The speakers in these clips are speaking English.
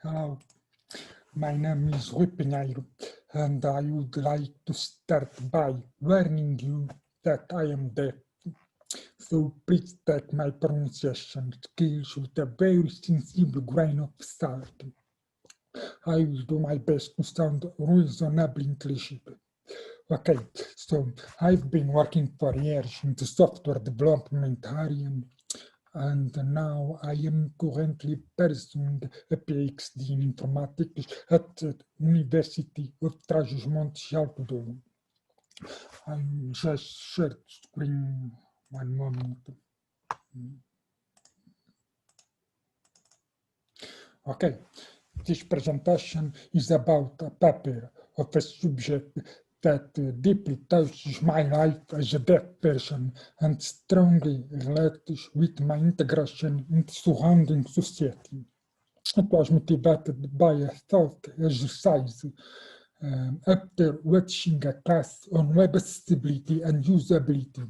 Hello, my name is Rui Pinheiro, and I would like to start by warning you that I am deaf. So please take my pronunciation skills with a very sensible grain of salt. I will do my best to sound reasonably intelligible. Okay, so I've been working for years in the software development area, and now I am currently pursuing a PhD in informatics at the University of Trás-os-Montes de Alto Douro. I'm just share screen one moment. Okay, this presentation is about a paper of a subject that deeply touches my life as a deaf person and strongly relates with my integration into surrounding society. It was motivated by a thought exercise after watching a class on web accessibility and usability.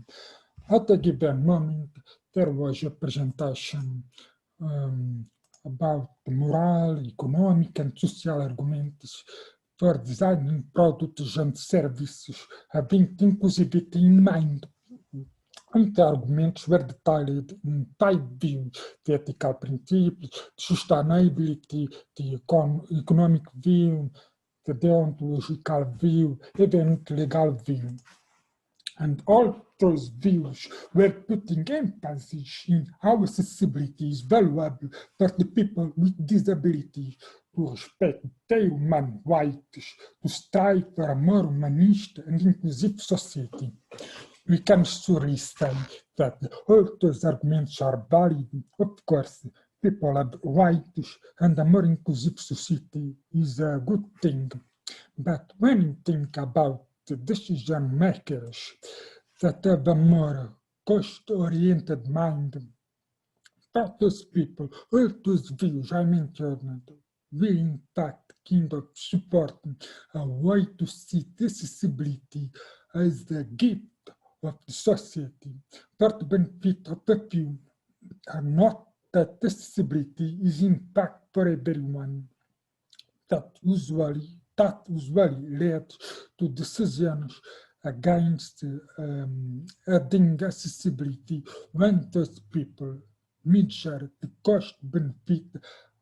At a given moment, there was a presentation about moral, economic, and social arguments for designing products and services having inclusivity in mind. And the arguments were detailed in 5 views: the ethical principles, sustainability, the economic view, the deontological view, even the legal view. And all those views were putting emphasis in how accessibility is valuable for the people with disabilities, to respect their human rights, to strive for a more humanist and inclusive society. We can surely say that all those arguments are valid. Of course, people have rights, and a more inclusive society is a good thing. But when you think about the decision makers that have a more cost-oriented mind, that those people, all those views I mentioned, will in fact kind of support a way to see accessibility as the gift of the society for the benefit of the few, and not that accessibility is in fact for everyone. That usually led to decisions against adding accessibility when those people measure the cost benefit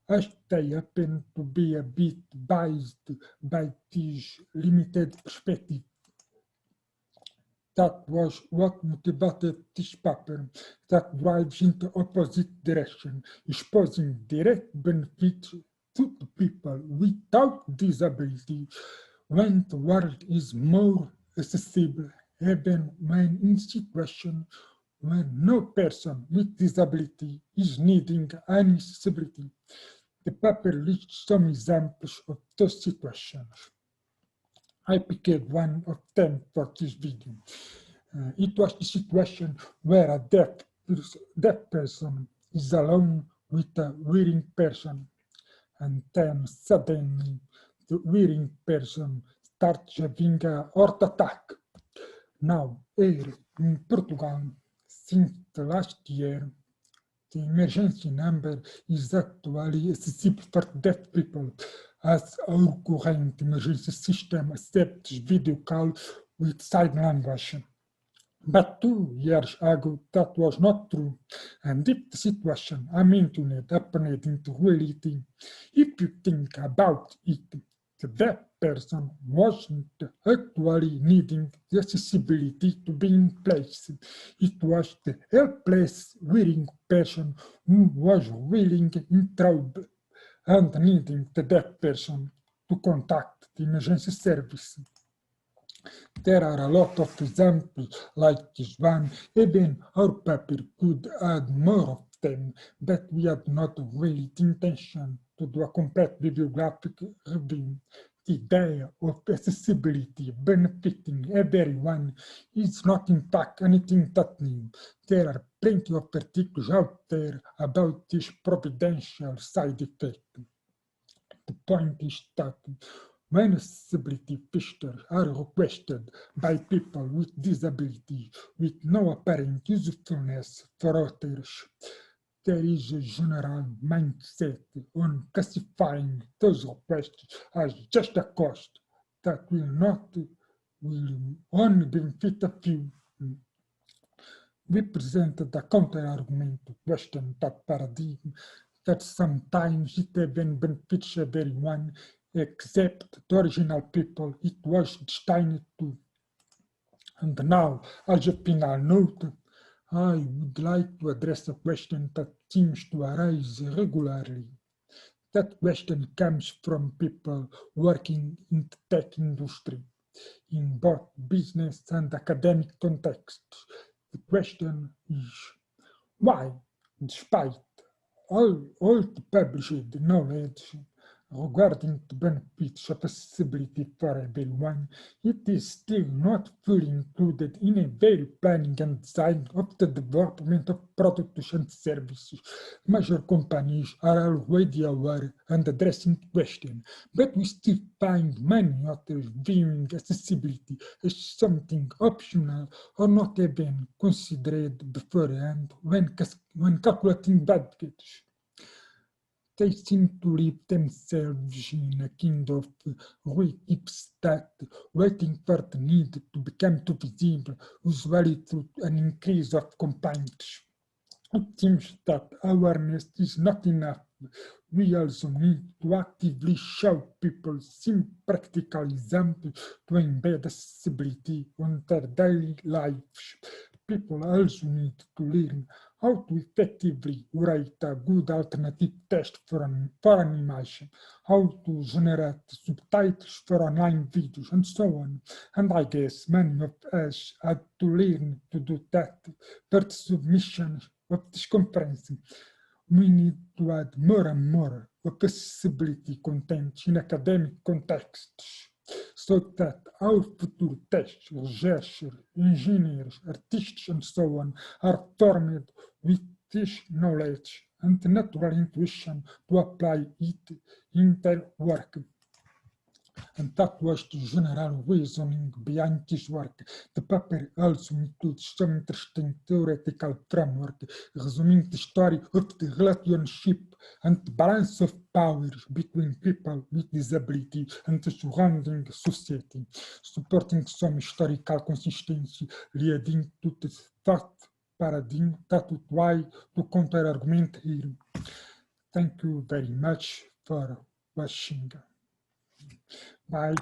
as they happen to be a bit biased by this limited perspective. That was what motivated this paper that drives in the opposite direction, exposing direct benefits to the people without disability when the world is more accessible, even when in situations when no person with disability is needing any accessibility. The paper lists some examples of those situations. I picked one of them for this video. It was the situation where a deaf person is alone with a hearing person, and then suddenly the hearing person starts having a heart attack. Now, here in Portugal, since the last year, the emergency number is actually accessible for deaf people, as our current emergency system accepts video call with sign language. But 2 years ago, that was not true. And if the situation I mentioned happened into reality, if you think about it, the deaf person wasn't actually needing the accessibility to be in place. It was the helpless hearing person who was really in trouble and needing the deaf person to contact the emergency service. There are a lot of examples like this one. Even our paper could add more of them, but we had not really the intention to do a complete bibliographic review. The idea of accessibility benefiting everyone is not in fact anything that new. There are plenty of articles out there about this providential side effect. The point is that when accessibility features are requested by people with disability with no apparent usefulness for others, there is a general mindset on classifying those requests as just a cost that will only benefit a few. We present the counter-argument to question that paradigm that sometimes it even benefits everyone except the original people it was destined to. And now, as a final note, I would like to address a question that seems to arise regularly. That question comes from people working in the tech industry, in both business and academic contexts. The question is, why, despite all the published knowledge regarding the benefits of accessibility for everyone, it is still not fully included in a value planning and design of the development of products and services. Major companies are already aware and addressing the question, but we still find many authors viewing accessibility as something optional or not even considered beforehand when calculating budgets. They seem to leave themselves in a kind of repeat state, waiting for the need to become too visible, usually through an increase of complaints. It seems that awareness is not enough. We also need to actively show people some practical examples to embed accessibility on their daily lives. People also need to learn how to effectively write a good alternative text for an image, how to generate subtitles for online videos, and so on. And I guess many of us had to learn to do that for the submission of this conference. We need to add more and more of accessibility content in academic contexts, so that our future tech researchers, engineers, artists, and so on are formed with this knowledge and natural intuition to apply it in their work. And that was the general reasoning behind this work. The paper also includes some interesting theoretical framework, resuming the story of the relationship and the balance of power between people with disability and the surrounding society, supporting some historical consistency leading to the third paradigm that would try to counter-argument here. Thank you very much for watching. Bye.